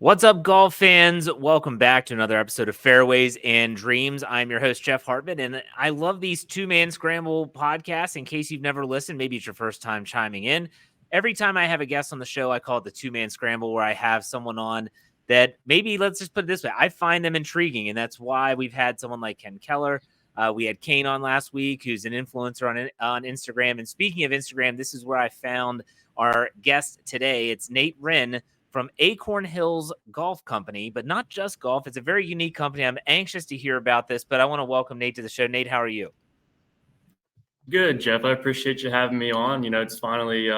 What's up, golf fans? Welcome back to another episode of Fairways and Dreams. I'm your host, Jeff Hartman, and I love these Two-Man Scramble podcasts. In case you've never listened, maybe it's your first time chiming in. Every time I have a guest on the show, I call it the Two-Man Scramble, where I have someone on that maybe, let's just put it this way, I find them intriguing, and that's why we've had someone like Ken Keller. We had Kane on last week, who's an influencer on Instagram. And speaking of Instagram, this is where I found our guest today. It's Nate Hryn from Acorn Hills Golf Company, but not just golf. It's a very unique company. I'm anxious to hear about this, but I want to welcome Nate to the show. Nate, how are you? Good, Jeff. I appreciate you having me on. It's finally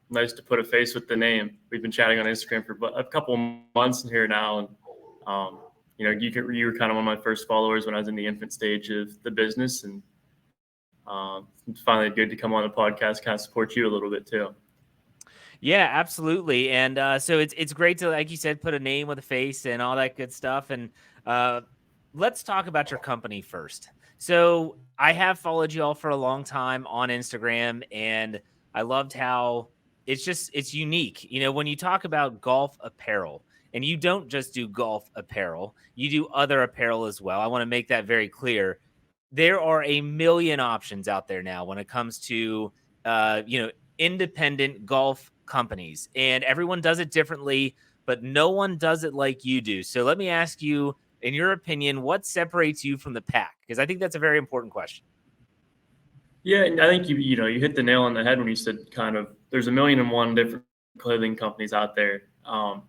nice to put a face with the name. We've been chatting on Instagram for a couple of months here now, and you were kind of one of my first followers when I was in the infant stage of the business, and it's finally good to come on the podcast, kind of support you a little bit too. Yeah, absolutely. And so it's great to, like you said, put a name with a face and all that good stuff. And let's talk about your company first. So I have followed you all for a long time on Instagram, and I loved how it's unique. When you talk about golf apparel, and you don't just do golf apparel, you do other apparel as well. I want to make that very clear. There are a million options out there now when it comes to, independent golf companies, and everyone does it differently, but no one does it like you do. So let me ask you, in your opinion, what separates you from the pack? Because I think that's a very important question. Yeah, and I think you hit the nail on the head when you said kind of there's a million and one different clothing companies out there. I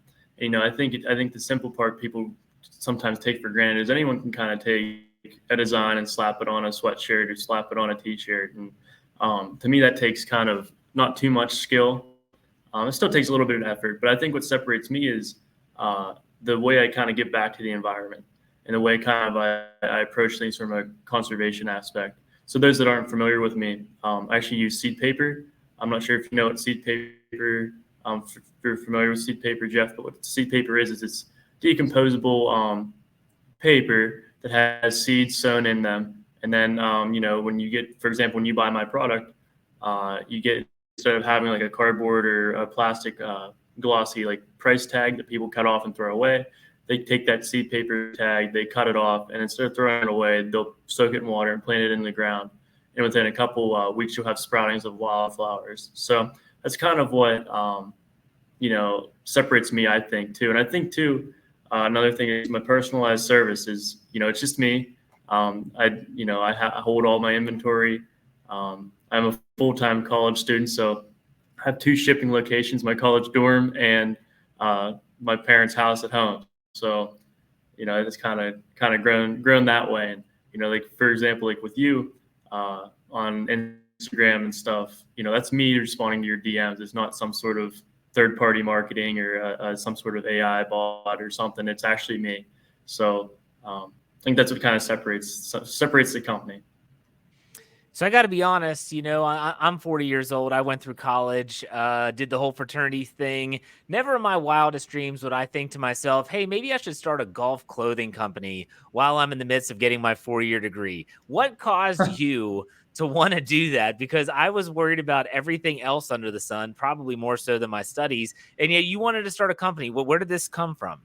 think the simple part people sometimes take for granted is anyone can kind of take a design and slap it on a sweatshirt or slap it on a t-shirt, and to me that takes kind of not too much skill. It still takes a little bit of effort, but I think what separates me is the way I kind of give back to the environment and the way kind of I approach things from a conservation aspect. So those that aren't familiar with me, I actually use seed paper. I'm not sure if you know what seed paper, if you're familiar with seed paper, Jeff, but what seed paper is it's decomposable paper that has seeds sewn in them. And then, when you get, for example, when you buy my product, you get, instead of having like a cardboard or a plastic glossy like price tag that people cut off and throw away, they take that seed paper tag, they cut it off, and instead of throwing it away, they'll soak it in water and plant it in the ground. And within a couple weeks, you'll have sproutings of wildflowers. So that's kind of what separates me, I think, too. And I think too, another thing is my personalized service is, it's just me. I hold all my inventory. I'm a full-time college student, so I have two shipping locations, my college dorm and my parents' house at home. So, it's kind of grown that way. And, like, for example, like with you on Instagram and stuff, that's me responding to your DMs. It's not some sort of third-party marketing or some sort of AI bot or something. It's actually me. So I think that's what kind of separates the company. So I got to be honest, I'm 40 years old. I went through college, did the whole fraternity thing. Never in my wildest dreams would I think to myself, hey, maybe I should start a golf clothing company while I'm in the midst of getting my 4-year degree. What caused you to want to do that? Because I was worried about everything else under the sun, probably more so than my studies. And yet you wanted to start a company. Well, where did this come from?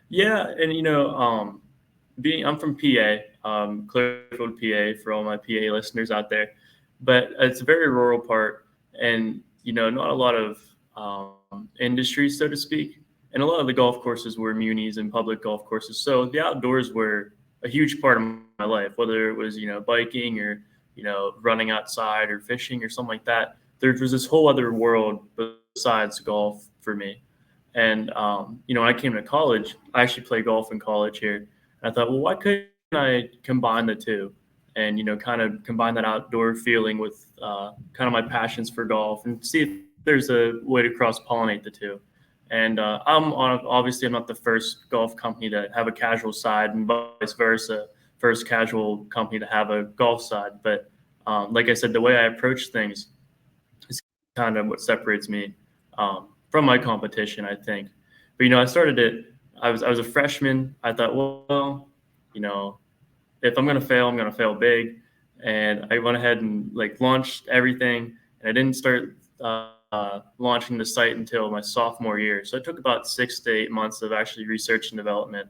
Yeah, and I'm from PA, Clearfield, PA, for all my PA listeners out there, but it's a very rural part, and not a lot of industry, so to speak, and a lot of the golf courses were munis and public golf courses. So the outdoors were a huge part of my life, whether it was biking or running outside or fishing or something like that. There was this whole other world besides golf for me. And when I came to college, I actually played golf in college here. And I thought, well, why couldn't I combine the two, and kind of combine that outdoor feeling with kind of my passions for golf, and see if there's a way to cross pollinate the two. And obviously I'm not the first golf company to have a casual side, and vice versa, first casual company to have a golf side. But like I said, the way I approach things is kind of what separates me from my competition, I think. But I started it. I was a freshman. I thought, well, if I'm gonna fail, I'm gonna fail big. And I went ahead and launched everything. And I didn't start launching the site until my sophomore year. So it took about 6 to 8 months of actually research and development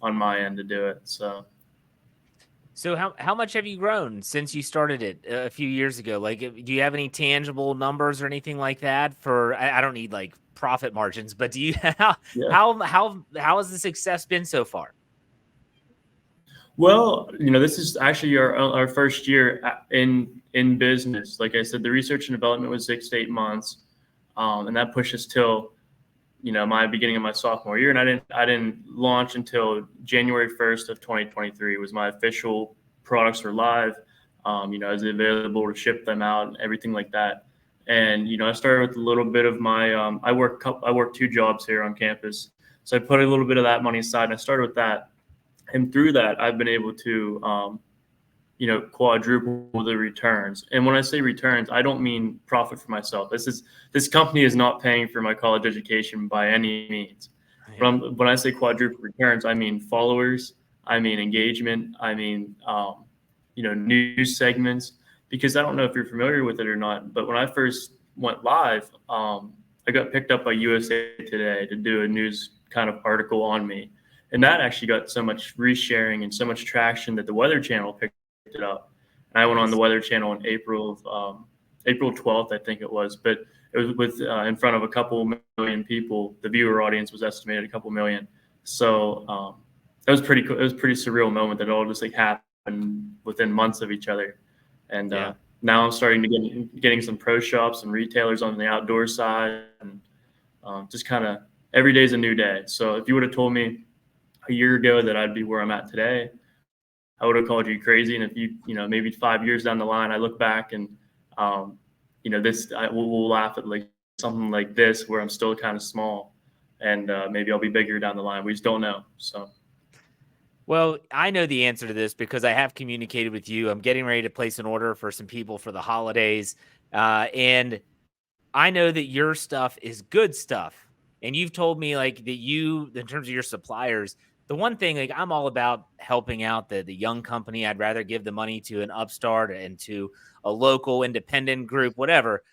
on my end to do it. So how much have you grown since you started it a few years ago? Like, do you have any tangible numbers or anything like that? For I don't need like profit margins, but do you Yeah. how has the success been so far? Well, this is actually our first year in business. Like I said, the research and development was 6 to 8 months, and that pushed us till my beginning of my sophomore year. And I didn't launch until January 1st of 2023 was my official products were live. I was available to ship them out and everything like that. And I started with a little bit of my I work 2 jobs here on campus, so I put a little bit of that money aside, and I started with that. And through that, I've been able to, quadruple the returns. And when I say returns, I don't mean profit for myself. This company is not paying for my college education by any means. Yeah. But when I say quadruple returns, I mean followers, I mean engagement, I mean, news segments. Because I don't know if you're familiar with it or not, but when I first went live, I got picked up by USA Today to do a news kind of article on me. And that actually got so much resharing and so much traction that the Weather Channel picked it up. And I went on the Weather Channel in April 12th, I think it was. But it was with in front of a couple million people. The viewer audience was estimated a couple million. So that was pretty cool. It was a pretty surreal moment that it all just like happened within months of each other. And now I'm starting to getting some pro shops and retailers on the outdoor side, and just kind of every day is a new day. So if you would have told me a year ago that I'd be where I'm at today, I would have called you crazy. And if maybe 5 years down the line, I look back and, we'll laugh at like something like this where I'm still kind of small, and maybe I'll be bigger down the line. We just don't know. So. Well, I know the answer to this because I have communicated with you. I'm getting ready to place an order for some people for the holidays. And I know that your stuff is good stuff. And you've told me like that in terms of your suppliers, the one thing, like I'm all about helping out the young company. I'd rather give the money to an upstart and to a local independent group, whatever.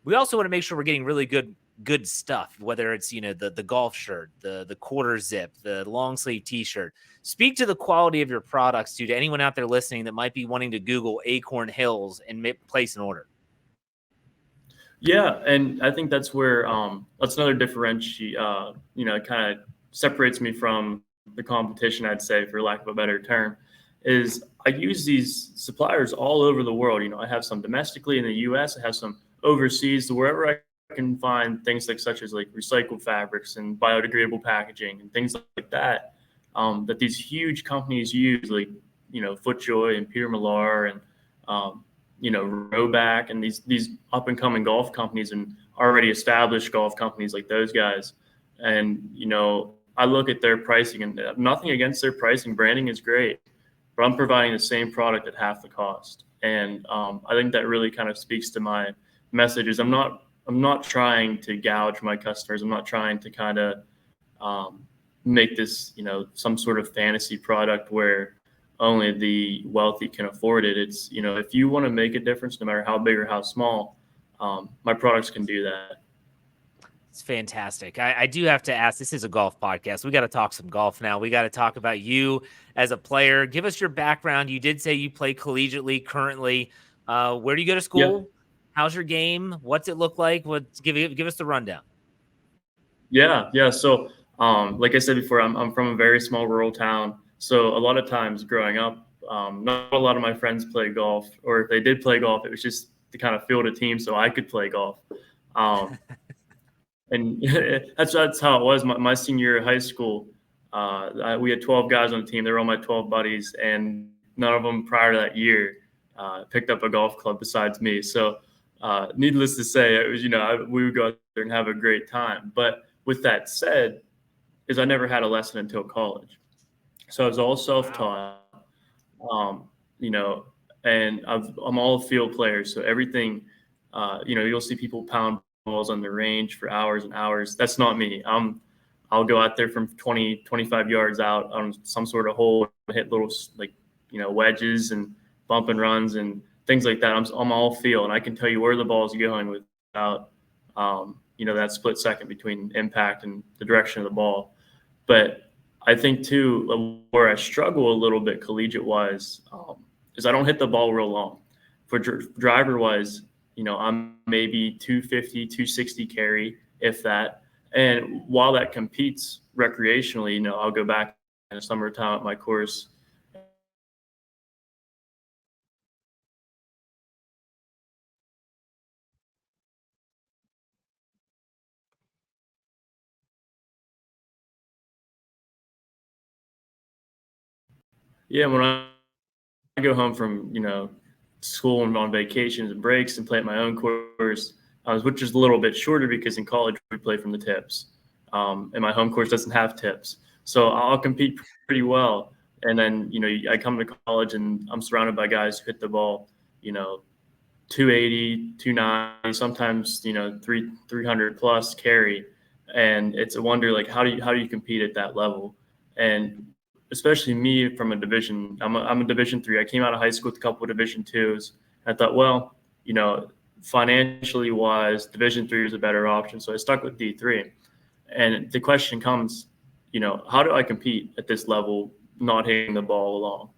We also want to make sure we're getting really good stuff, whether it's, the golf shirt, the quarter zip, the long sleeve t-shirt. Speak to the quality of your products to anyone out there listening that might be wanting to Google Acorn Hills and place an order. Yeah, and I think that's where that's another differentiate. Kind of separates me from the competition. I'd say, for lack of a better term, is I use these suppliers all over the world. I have some domestically in the U.S. I have some overseas, wherever I can find things such as like recycled fabrics and biodegradable packaging and things like that. That these huge companies use, like FootJoy and Peter Millar and Rowback and these up and coming golf companies and already established golf companies like those guys. And I look at their pricing, and nothing against their pricing. Branding is great, but I'm providing the same product at half the cost. And I think that really kind of speaks to my messages. I'm not trying to gouge my customers. I'm not trying to kind of make this, some sort of fantasy product where only the wealthy can afford it. It's, if you want to make a difference, no matter how big or how small, my products can do that. It's fantastic. I do have to ask, this is a golf podcast. We got to talk some golf now. We got to talk about you as a player. Give us your background. You did say you play collegiately currently. Where do you go to school? Yeah. How's your game? What's it look like? Give us the rundown. Yeah. So, like I said before, I'm from a very small rural town. So a lot of times growing up, not a lot of my friends play golf, or if they did play golf, it was just to kind of field a team so I could play golf. And that's how it was. My senior year of high school, we had 12 guys on the team. They were all my 12 buddies, and none of them prior to that year picked up a golf club besides me. So needless to say, it was, we would go out there and have a great time. But with that said, is I never had a lesson until college. So I was all self-taught, and I'm all a field player. So everything, you'll see people pound balls on the range for hours and hours. That's not me. I'll go out there from 20, 25 yards out on some sort of hole, hit little wedges and bump and runs and things like that. I'm all feel, and I can tell you where the ball's going without That split second between impact and the direction of the ball. But I think too, where I struggle a little bit collegiate wise, is I don't hit the ball real long. For driver wise, I'm maybe 250, 260 carry, if that. And while that competes recreationally, I'll go back in the summertime at my course. Yeah, when I go home from, school and on vacations and breaks and play at my own course, which is a little bit shorter because in college we play from the tips. And my home course doesn't have tips. So I'll compete pretty well. And then, I come to college and I'm surrounded by guys who hit the ball, 280, 290, sometimes, 300 plus carry. And it's a wonder, like, how do you compete at that level? And especially me from a division, I'm a division 3. I came out of high school with a couple of division 2s. I thought, well, financially wise, division 3 is a better option. So I stuck with D3. And the question comes, how do I compete at this level, not hitting the ball along?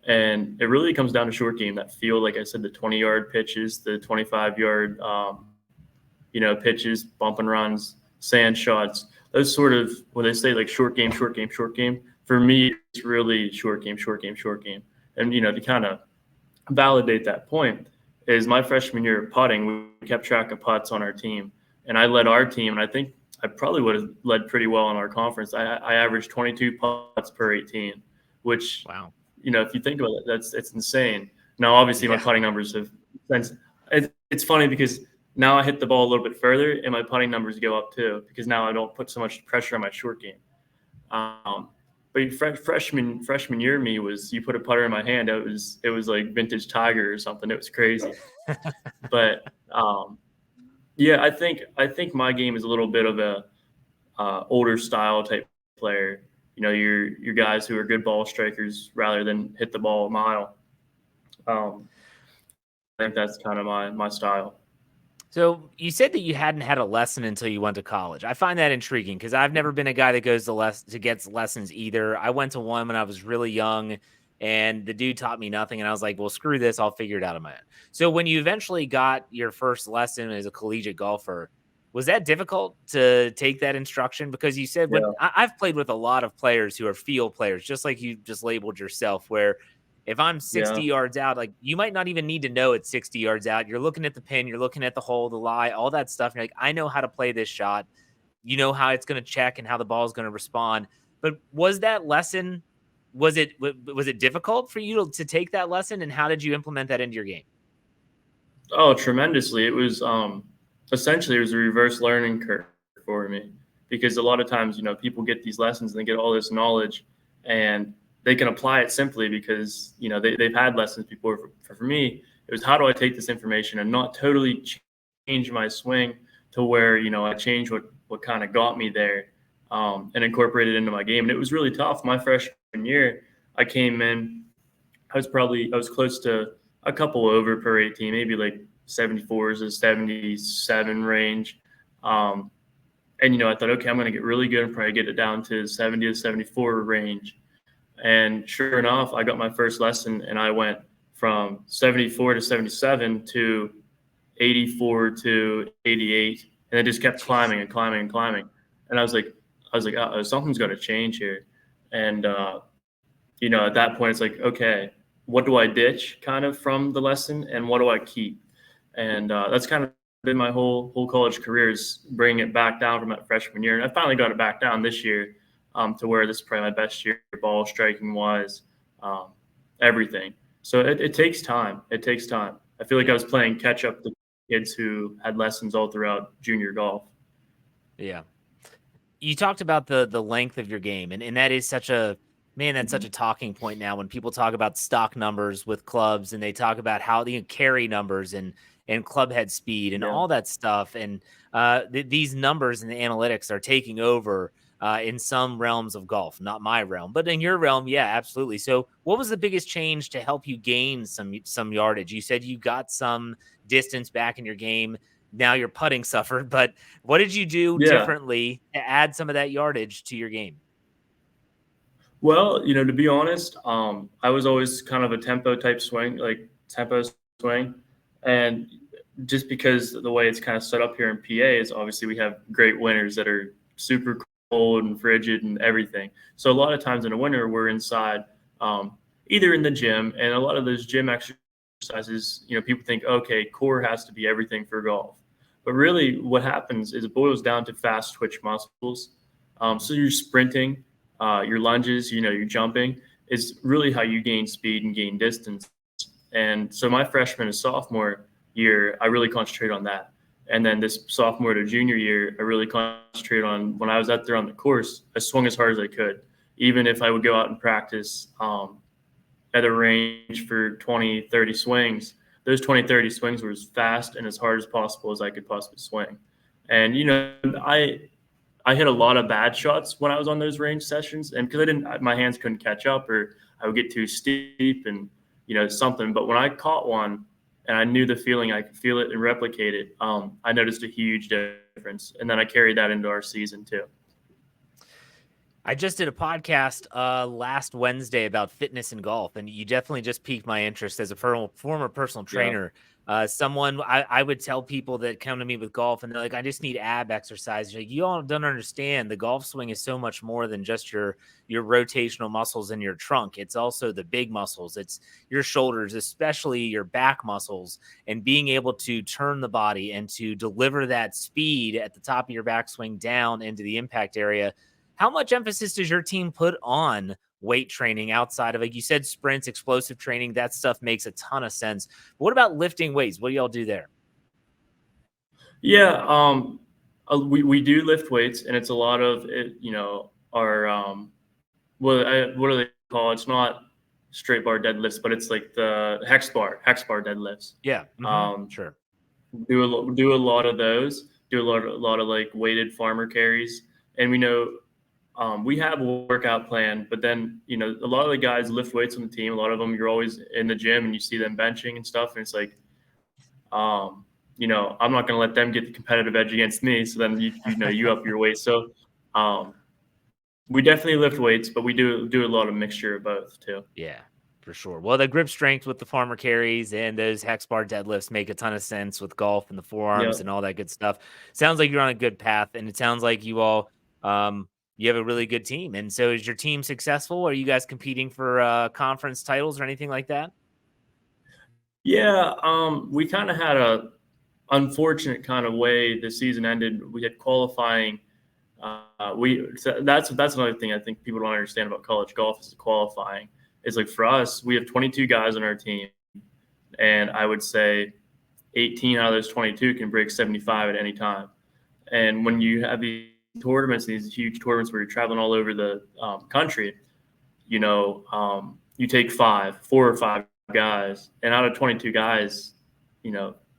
And it really comes down to short game, that feel, like I said, the 20-yard pitches, the 25-yard, pitches, bump and runs, sand shots. Those sort of, when they say like short game, for me, it's really short game. And, to kind of validate that point is my freshman year of putting, we kept track of putts on our team. And I led our team, and I think I probably would have led pretty well in our conference. I averaged 22 putts per 18, which, wow. If you think about it, it's insane. Now, obviously, my putting numbers have – it's funny because now I hit the ball a little bit further, and my putting numbers go up too because now I don't put so much pressure on my short game. But freshman year me was, you put a putter in my hand, it was like vintage Tiger or something. It was crazy. But I think my game is a little bit of a older style type player. Your guys who are good ball strikers rather than hit the ball a mile. I think that's kind of my style. So you said that you hadn't had a lesson until you went to college. I find that intriguing because I've never been a guy that goes to gets lessons either. I went to one when I was really young, and the dude taught me nothing, and I was like, well, screw this. I'll figure it out on my own. So when you eventually got your first lesson as a collegiate golfer, was that difficult to take that instruction? Because you said, when I've played with a lot of players who are field players, just like you just labeled yourself, where if I'm 60 yards out, like, you might not even need to know it's 60 yards out. You're looking at the pin, you're looking at the hole, the lie, all that stuff. You're like, I know how to play this shot. You know how it's going to check and how the ball is going to respond. But was that lesson, was it difficult for you to take that lesson? And how did you implement that into your game? Oh, tremendously. It was essentially, it was a reverse learning curve for me, because a lot of times, people get these lessons and they get all this knowledge and they can apply it simply because, they've had lessons before. For me, it was, how do I take this information and not totally change my swing to where, I change what kind of got me there, and incorporate it into my game. And it was really tough. My freshman year, I came in, I was close to a couple over per 18, maybe like 74s to 77 range. And, I thought, okay, I'm going to get really good and probably get it down to 70 to 74 range. And sure enough, I got my first lesson and I went from 74 to 77 to 84 to 88. And it just kept climbing and climbing and climbing. And I was like, something's got to change here. And, at that point, it's like, okay, what do I ditch kind of from the lesson and what do I keep? And that's kind of been my whole college career, is bringing it back down from that freshman year. And I finally got it back down this year, to where this is probably my best year, ball striking wise, everything. So it takes time. It takes time. I feel like I was playing catch up to kids who had lessons all throughout junior golf. Yeah. You talked about the length of your game, and that is such a such a talking point now when people talk about stock numbers with clubs, and they talk about how the carry numbers and club head speed and all that stuff. And these numbers and the analytics are taking over in some realms of golf, not my realm, but in your realm. Yeah, absolutely. So what was the biggest change to help you gain some yardage? You said you got some distance back in your game. now your putting suffered, but what did you do Yeah. differently to add some of that yardage to your game? Well, to be honest, I was always kind of a tempo type swing, like tempo swing. And just because the way it's kind of set up here in PA is obviously we have great winters that are super cold and frigid and everything. So a lot of times in the winter, we're inside, either in the gym, and a lot of those gym exercises, people think, okay, core has to be everything for golf. But really, what happens is it boils down to fast twitch muscles. So you're sprinting, your lunges, your jumping is really how you gain speed and gain distance. And so my freshman and sophomore year, I really concentrated on that. And then this sophomore to junior year, I really concentrated on when I was out there on the course, I swung as hard as I could. Even if I would go out and practice at a range for 20, 30 swings, those 20, 30 swings were as fast and as hard as possible as I could possibly swing. And, I hit a lot of bad shots when I was on those range sessions, and because my hands couldn't catch up, or I would get too steep and something. But when I caught one, and I knew the feeling, I could feel it and replicate it. I noticed a huge difference, and then I carried that into our season too. I just did a podcast last Wednesday about fitness and golf, and you definitely just piqued my interest as a former personal trainer. Someone I would tell people that come to me with golf, and they're like, I just need ab exercise. Like, you all don't understand. The golf swing is so much more than just your rotational muscles in your trunk. It's also the big muscles. It's your shoulders, especially your back muscles, and being able to turn the body and to deliver that speed at the top of your backswing down into the impact area. How much emphasis does your team put on weight training outside of, like you said, sprints, explosive training? That stuff makes a ton of sense. But what about lifting weights? What do y'all do there? Yeah, we do lift weights, and it's a lot of it. Our what do they call it? It's not straight bar deadlifts, but it's like the hex bar deadlifts. Yeah, sure. Do a lot of those. Do a lot of like weighted farmer carries, and we have a workout plan, but then, a lot of the guys lift weights on the team. A lot of them, you're always in the gym and you see them benching and stuff. And it's like, I'm not going to let them get the competitive edge against me. So then, you up your weight. So we definitely lift weights, but we do a lot of mixture of both too. Yeah, for sure. Well, the grip strength with the farmer carries and those hex bar deadlifts make a ton of sense with golf and the forearms and all that good stuff. Sounds like you're on a good path, and it sounds like you all, you have a really good team. And so is your team successful? Are you guys competing for conference titles or anything like that? Yeah. We kind of had a unfortunate kind of way the season ended. We had qualifying. That's another thing I think people don't understand about college golf is the qualifying. It's like, for us, we have 22 guys on our team, and I would say 18 out of those 22 can break 75 at any time. And when you have these tournaments, these huge tournaments where you're traveling all over the country, you take 4 or 5 guys, and out of 22 guys,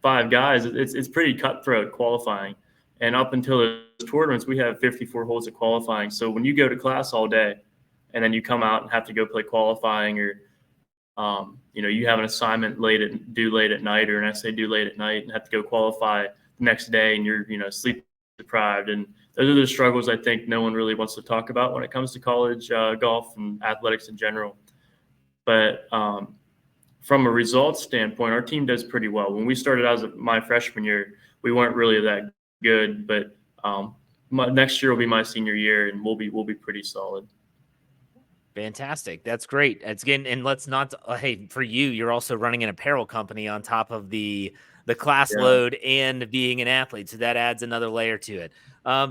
5 guys, it's pretty cutthroat qualifying. And up until those tournaments, we have 54 holes of qualifying. So when you go to class all day, and then you come out and have to go play qualifying, or you have an assignment due late at night, or an essay due late at night, and have to go qualify the next day, and you're sleep deprived. And those are the struggles I think no one really wants to talk about when it comes to college golf and athletics in general. But from a results standpoint, our team does pretty well. When we started out as my freshman year, we weren't really that good, but next year will be my senior year, and we'll be pretty solid. Fantastic. That's great. It's again, and let's not, hey, for you, you're also running an apparel company on top of the class load and being an athlete. So that adds another layer to it.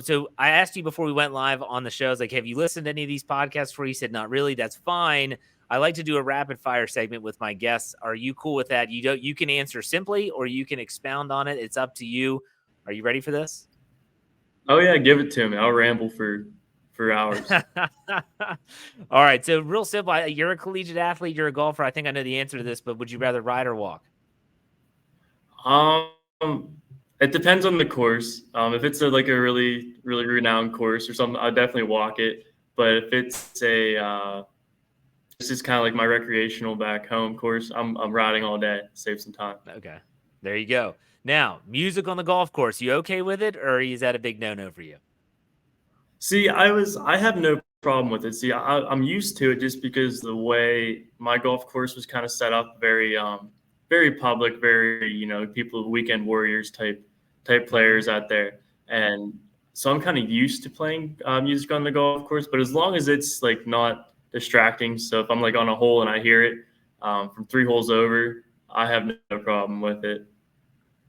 So I asked you before we went live on the show, I was like, have you listened to any of these podcasts where you said, not really? That's fine. I like to do a rapid fire segment with my guests. Are you cool with that? You can answer simply, or you can expound on it. It's up to you. Are you ready for this? Oh yeah. Give it to me. I'll ramble for hours. All right. So real simple. You're a collegiate athlete. You're a golfer. I think I know the answer to this, but would you rather ride or walk? It depends on the course. If it's like a really, really renowned course or something, I'll definitely walk it. But if it's this is kind of like my recreational back home course, I'm riding all day, save some time. Okay. There you go. Now, music on the golf course, you okay with it, or is that a big no-no for you? See, I have no problem with it. See, I'm used to it just because the way my golf course was kind of set up, very public, very, people, weekend warriors type players out there. And so I'm kind of used to playing music on the golf course, but as long as it's like not distracting. So if I'm like on a hole and I hear it from 3 holes over, I have no problem with it.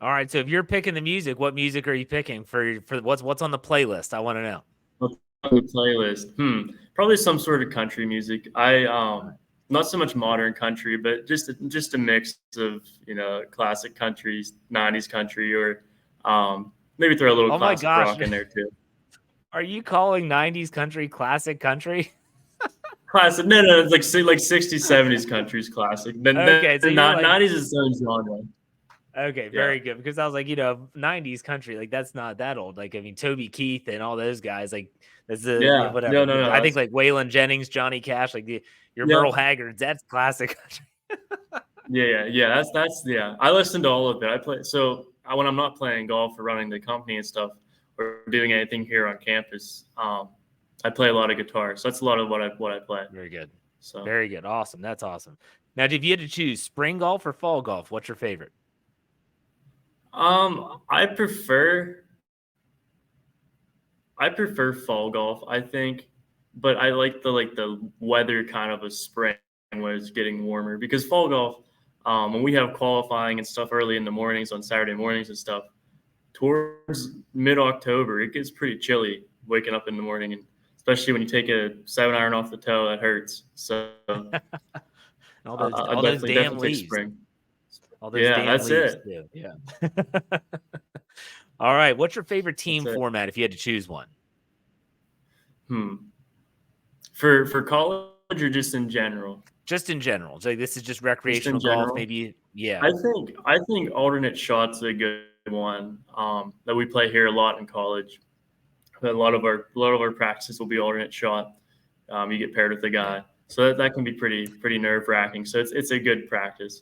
All right, so if you're picking the music, what music are you picking for what's on the playlist? I want to know. What's on the playlist? Probably some sort of country music. Not so much modern country, but just a mix of classic country, '90s country, or maybe throw a little Oh my classic gosh. rock in there too. Are you calling 90s country classic country? Classic? No, it's like 60s, 70s country's classic. Then Okay, so you're like, 90s is its own genre. okay, very good. Because I was like, 90s country, like that's not that old. Like, I mean, Toby Keith and all those guys, like that's whatever. No. I think like Waylon Jennings, Johnny Cash, like your Yeah. Merle Haggard, that's classic country. Yeah. That's I listen to all of it. When I'm not playing golf or running the company and stuff or doing anything here on campus, I play a lot of guitar. So that's a lot of what I play. Very good. So Very good. Awesome. That's awesome. Now, if you had to choose spring golf or fall golf, what's your favorite? I prefer fall golf, I think, but I like the weather kind of a spring where it's getting warmer, because fall golf, when we have qualifying and stuff early in the mornings on Saturday mornings and stuff, towards mid-October, it gets pretty chilly waking up in the morning, and especially when you take a 7-iron off the toe, that hurts. So all those definitely damn take leaves. spring. All those damn that's leaves it. too. Yeah. All right. What's your favorite team format if you had to choose one? For college or just in general? Just in general. So this is just recreational golf, maybe. Yeah. I think alternate shots is a good one that we play here a lot in college. A lot of our practices will be alternate shot. You get paired with a guy, so that can be pretty nerve wracking. So it's a good practice.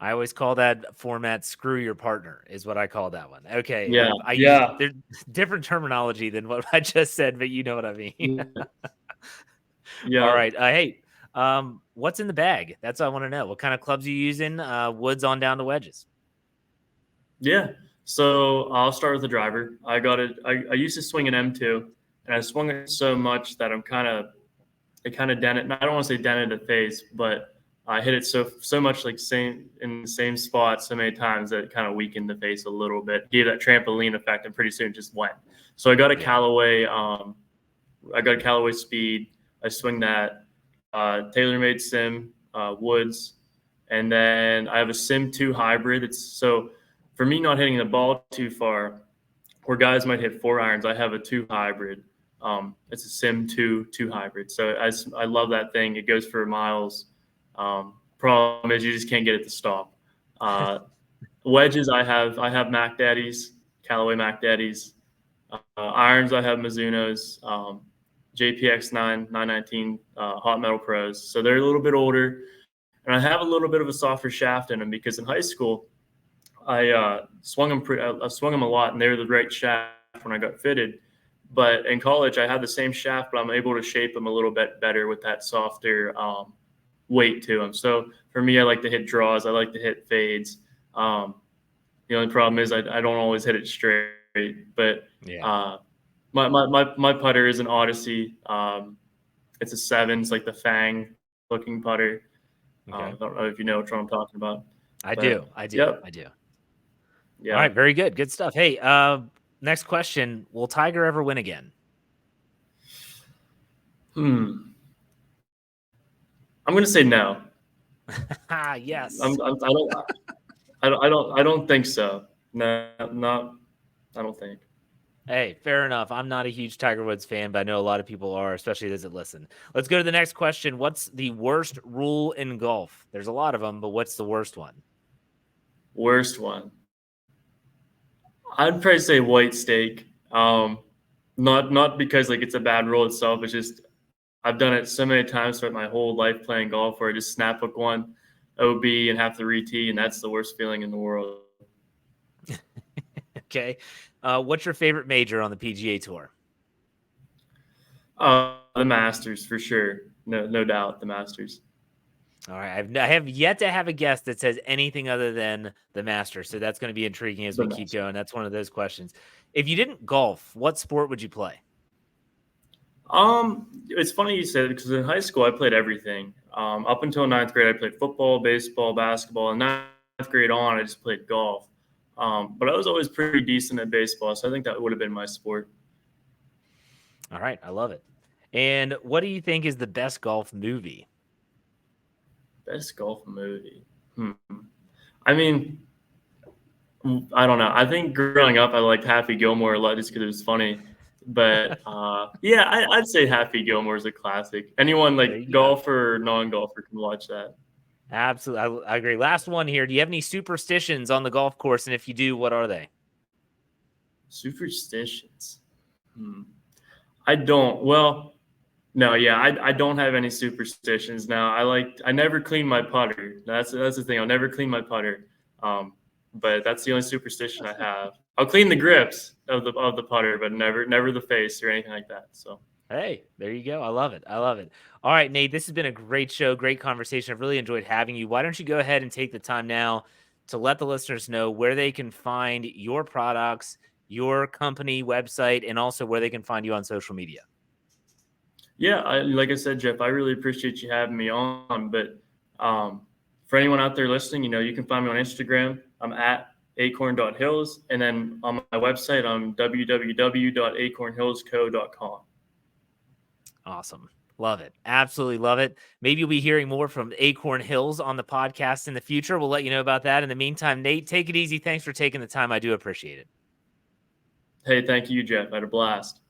I always call that format "screw your partner" is what I call that one. Okay. Yeah. There's different terminology than what I just said, but you know what I mean. Yeah. All right. Hey, what's in the bag? That's what I want to know. What kind of clubs are you using? Woods on down to wedges. Yeah. So I'll start with the driver. I used to swing an M2, and I swung it so much that it kind of dented. I don't want to say dented the face, but I hit it so much in the same spot so many times that it kind of weakened the face a little bit, gave that trampoline effect, and pretty soon it just went. So I got a Callaway. I got a Callaway Speed. I swing that TaylorMade Sim Woods, and then I have a Sim 2 hybrid. So for me, not hitting the ball too far, where guys might hit 4-irons, I have a 2 hybrid. It's a Sim 2 hybrid. So I love that thing. It goes for miles. Problem is you just can't get it to stop. Wedges, I have Mac Daddies, Callaway Mac Daddies. Irons, I have Mizuno's, JPX 919 Hot Metal Pros. So they're a little bit older, and I have a little bit of a softer shaft in them because in high school I swung them a lot, and they were the right shaft when I got fitted. But in college, I had the same shaft, but I'm able to shape them a little bit better with that softer weight to them. So for me, I like to hit draws. I like to hit fades. The only problem is I don't always hit it straight. But my putter is an Odyssey. It's a 7. It's like the Fang looking putter. Okay. I don't know if you know which one I'm talking about. I do. Yep. I do. Yeah. All right. Very good. Good stuff. Hey, next question. Will Tiger ever win again? I'm going to say no. Yes. I don't think so. No, I don't think. Hey, fair enough. I'm not a huge Tiger Woods fan, but I know a lot of people are, especially those that listen. Let's go to the next question. What's the worst rule in golf? There's a lot of them, but what's the worst one? Worst one. I'd probably say white stake. Not because like it's a bad rule itself. It's just I've done it so many times throughout my whole life playing golf where I just snap hook one OB and have to re-tee, and that's the worst feeling in the world. Okay. What's your favorite major on the PGA Tour? The Masters for sure. No doubt, the Masters. All right. I have yet to have a guest that says anything other than the Masters. So that's going to be intriguing as The we keep Masters. going. That's one of those questions. If you didn't golf, what sport would you play? It's funny you said it because in high school I played everything. Up until ninth grade, I played football, baseball, basketball, and ninth grade on, I just played golf. But I was always pretty decent at baseball, so I think that would have been my sport. All right. I love it. And what do you think is the best golf movie? Best golf movie. I mean, I don't know. I think growing up, I liked Happy Gilmore a lot just because it was funny. But yeah, I'd say Happy Gilmore is a classic. Anyone There like you go. golfer or non-golfer can watch that. Absolutely. I agree. Last one here. Do you have any superstitions on the golf course? And if you do, what are they? Superstitions. I don't. Well, no, yeah, I don't have any superstitions now. I never clean my putter. That's the thing. I'll never clean my putter. But that's the only superstition I have. I'll clean the grips of the putter, but never the face or anything like that. So Hey, there you go. I love it. I love it. All right, Nate, this has been a great show, great conversation. I've really enjoyed having you. Why don't you go ahead and take the time now to let the listeners know where they can find your products, your company website, and also where they can find you on social media? yeah, like I said, Jeff, I really appreciate you having me on. But for anyone out there listening, you can find me on Instagram. I'm at acorn.hills. And then on my website, I'm www.acornhillsco.com. Awesome. Love it. Absolutely love it. Maybe you'll be hearing more from Acorn Hills on the podcast in the future. We'll let you know about that. In the meantime, Nate, take it easy. Thanks for taking the time. I do appreciate it. Hey, thank you, Jeff. I had a blast.